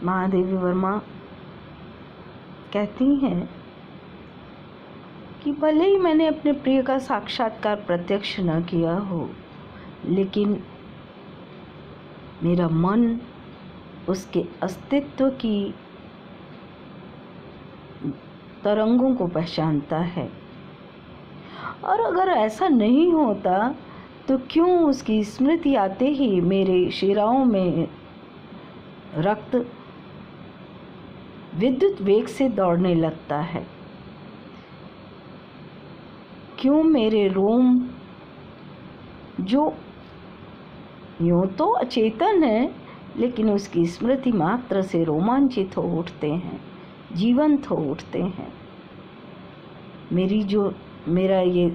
महादेवी वर्मा कहती हैं कि भले ही मैंने अपने प्रिय का साक्षात्कार प्रत्यक्ष न किया हो, लेकिन मेरा मन उसके अस्तित्व की तरंगों को पहचानता है। और अगर ऐसा नहीं होता तो क्यों उसकी स्मृति आते ही मेरे शिराओं में रक्त विद्युत वेग से दौड़ने लगता है? क्यों मेरे रोम, जो यूं तो अचेतन है लेकिन उसकी स्मृति मात्र से रोमांचित हो उठते हैं, जीवंत हो उठते हैं? मेरा ये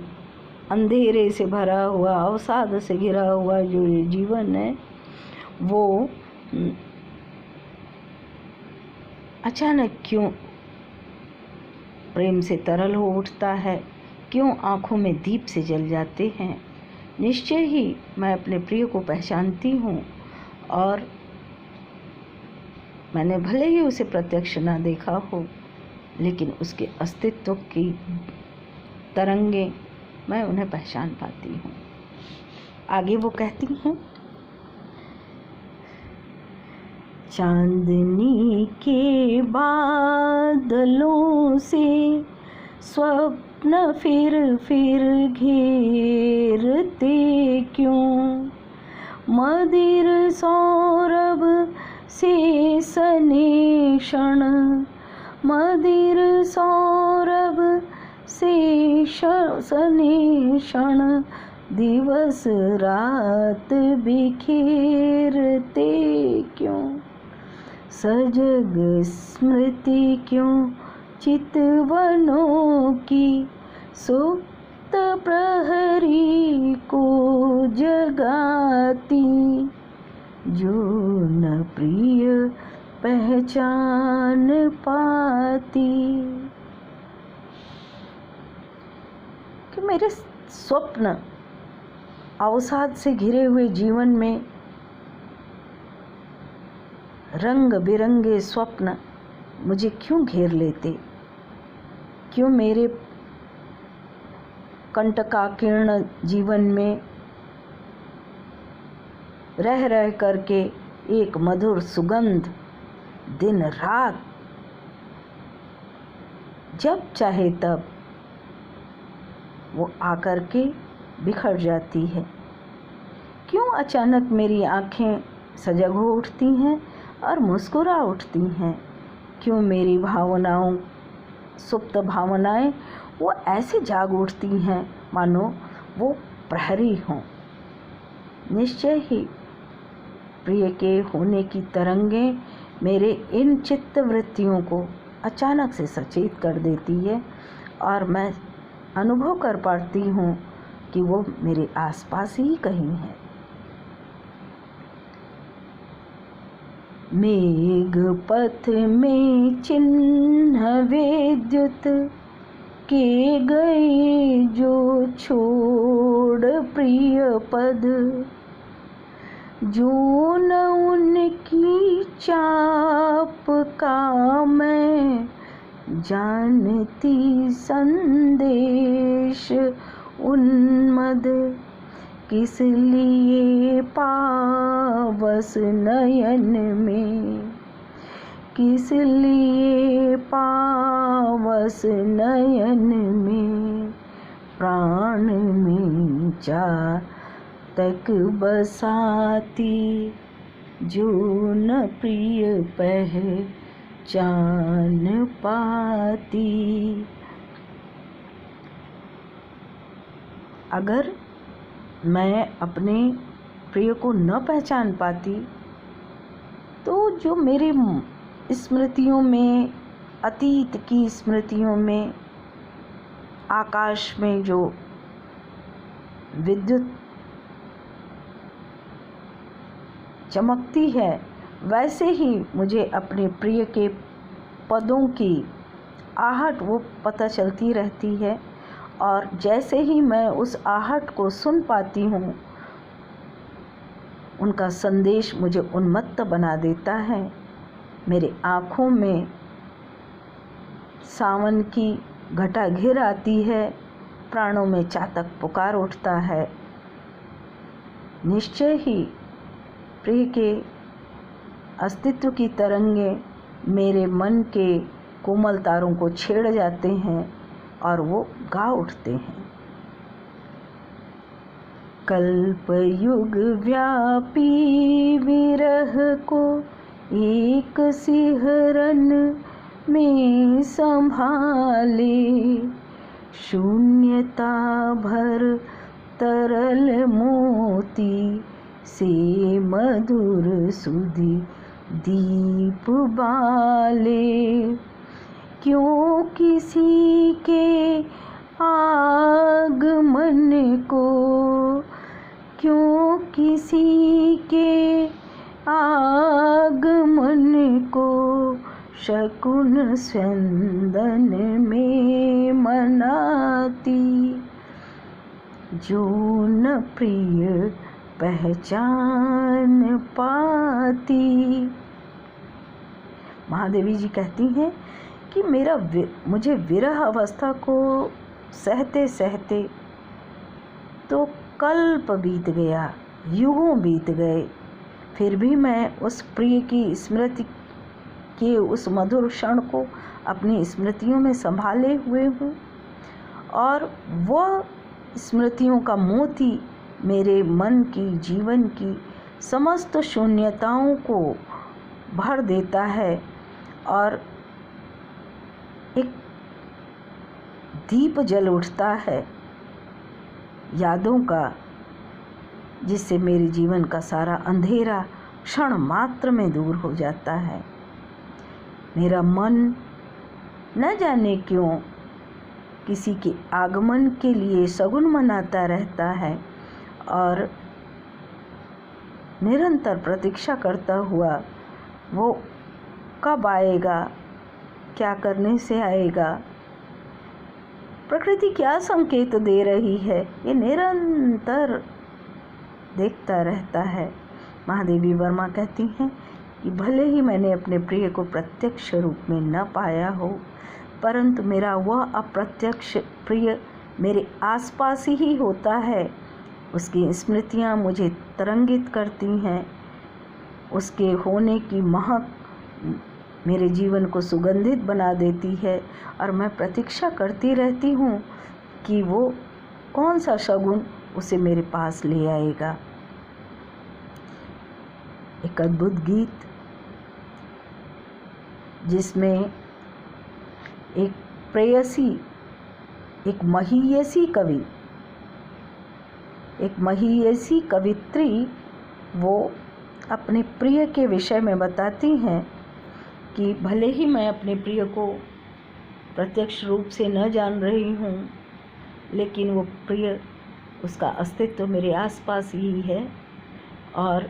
अंधेरे से भरा हुआ, अवसाद से घिरा हुआ जो ये जीवन है, वो अचानक क्यों प्रेम से तरल हो उठता है? क्यों आँखों में दीप से जल जाते हैं? निश्चय ही मैं अपने प्रिय को पहचानती हूँ, और मैंने भले ही उसे प्रत्यक्ष ना देखा हो, लेकिन उसके अस्तित्व की तरंगे मैं उन्हें पहचान पाती हूँ। आगे वो कहती हैं, चांदनी के बादलों से स्वप्न फिर घेरते क्यों, मदिर सौरभ से सने क्षण, मदिर सौरभ से सने क्षण, दिवस रात बिखेरते क्यों, सजग स्मृति क्यों चितवनों की सुप्त प्रहरी को जगाती, जो न प्रिय पहचान पाती। कि मेरे स्वप्न, अवसाद से घिरे हुए जीवन में रंग बिरंगे स्वप्न मुझे क्यों घेर लेते? क्यों मेरे कंटकाकीर्ण जीवन में रह रह करके एक मधुर सुगंध दिन रात जब चाहे तब वो आकर के बिखर जाती है? क्यों अचानक मेरी आँखें सजग हो उठती हैं और मुस्कुरा उठती हैं? क्यों मेरी भावनाओं, सुप्त भावनाएं वो ऐसे जाग उठती हैं मानो वो प्रहरी हों? निश्चय ही प्रिय के होने की तरंगें मेरे इन चित्त वृत्तियों को अचानक से सचेत कर देती है, और मैं अनुभव कर पाती हूँ कि वो मेरे आसपास ही कहीं है। मेघ पथ में चिन्ह विद्युत के गए जो छोड़ प्रिय पद, जो न उनकी चाप का मैं जानती संदेश उन्मद, किस लिए पावस नयन में, किस लिए पावस नयन में, प्राण में चातक बसाती, जो न प्रिय पहचान पाती। अगर मैं अपने प्रिय को न पहचान पाती तो जो मेरे स्मृतियों में, अतीत की स्मृतियों में, आकाश में जो विद्युत चमकती है, वैसे ही मुझे अपने प्रिय के पदों की आहट वो पता चलती रहती है, और जैसे ही मैं उस आहट को सुन पाती हूँ, उनका संदेश मुझे उन्मत्त बना देता है। मेरे आँखों में सावन की घटा घिर आती है, प्राणों में चातक पुकार उठता है। निश्चय ही प्रिय के अस्तित्व की तरंगे मेरे मन के कोमल तारों को छेड़ जाते हैं और वो गा उठते हैं। कल्प युग व्यापी विरह को एक सिहरन में संभाले, शून्यता भर तरल मोती से मधुर सुधि दीप बाले। क्यों किसी के आगमन को, क्यों किसी के आगमन को शकुन स्यंदन में मनाती, जो न प्रिय पहचान पाती। महादेवी जी कहती हैं कि मुझे विरह अवस्था को सहते सहते तो कल्प बीत गया, युगों बीत गए, फिर भी मैं उस प्रिय की स्मृति के उस मधुर क्षण को अपनी स्मृतियों में संभाले हुए हूँ, और वह स्मृतियों का मोती मेरे मन की, जीवन की समस्त शून्यताओं को भर देता है और एक दीप जल उठता है यादों का, जिससे मेरे जीवन का सारा अंधेरा क्षण मात्र में दूर हो जाता है। मेरा मन न जाने क्यों किसी के आगमन के लिए शगुन मनाता रहता है और निरंतर प्रतीक्षा करता हुआ वो कब आएगा, क्या करने से आएगा, प्रकृति क्या संकेत दे रही है, ये निरंतर देखता रहता है। महादेवी वर्मा कहती हैं कि भले ही मैंने अपने प्रिय को प्रत्यक्ष रूप में न पाया हो, परंतु मेरा वह अप्रत्यक्ष प्रिय मेरे आसपास ही होता है। उसकी स्मृतियाँ मुझे तरंगित करती हैं, उसके होने की महक मेरे जीवन को सुगंधित बना देती है और मैं प्रतीक्षा करती रहती हूँ कि वो कौन सा शगुन उसे मेरे पास ले आएगा। एक अद्भुत गीत जिसमें एक प्रेयसी, एक महीयसी कवित्री वो अपने प्रिय के विषय में बताती हैं कि भले ही मैं अपने प्रिय को प्रत्यक्ष रूप से न जान रही हूँ, लेकिन वो प्रिय, उसका अस्तित्व मेरे आसपास ही है और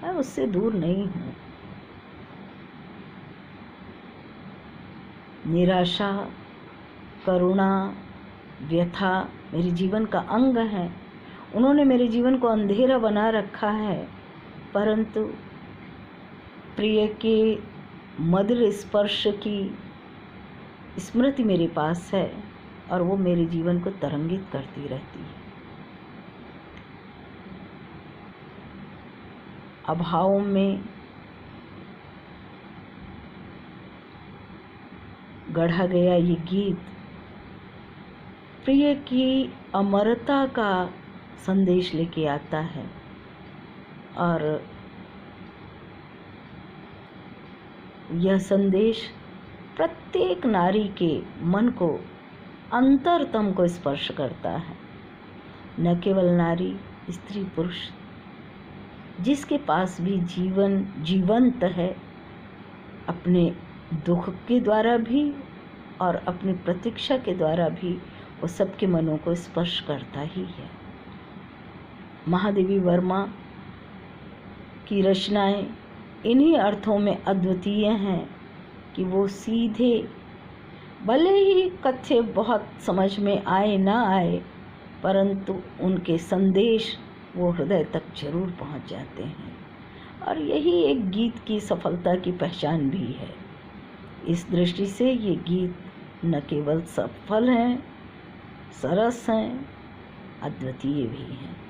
मैं उससे दूर नहीं हूँ। निराशा, करुणा, व्यथा मेरे जीवन का अंग है। उन्होंने मेरे जीवन को अंधेरा बना रखा है, परंतु प्रिय के मधुर स्पर्श की स्मृति मेरे पास है और वो मेरे जीवन को तरंगित करती रहती है। अभाव में गढ़ा गया ये गीत प्रिय की अमरता का संदेश लेके आता है और यह संदेश प्रत्येक नारी के मन को, अंतरतम को स्पर्श करता है। न केवल नारी, स्त्री, पुरुष, जिसके पास भी जीवन जीवंत है, अपने दुख के द्वारा भी और अपनी प्रतीक्षा के द्वारा भी वो सबके मनों को स्पर्श करता ही है। महादेवी वर्मा की रचनाएं इन्हीं अर्थों में अद्वितीय हैं कि वो सीधे, भले ही कथ्य बहुत समझ में आए ना आए, परंतु उनके संदेश वो हृदय तक जरूर पहुंच जाते हैं और यही एक गीत की सफलता की पहचान भी है। इस दृष्टि से ये गीत न केवल सफल हैं, सरस हैं, अद्वितीय भी हैं।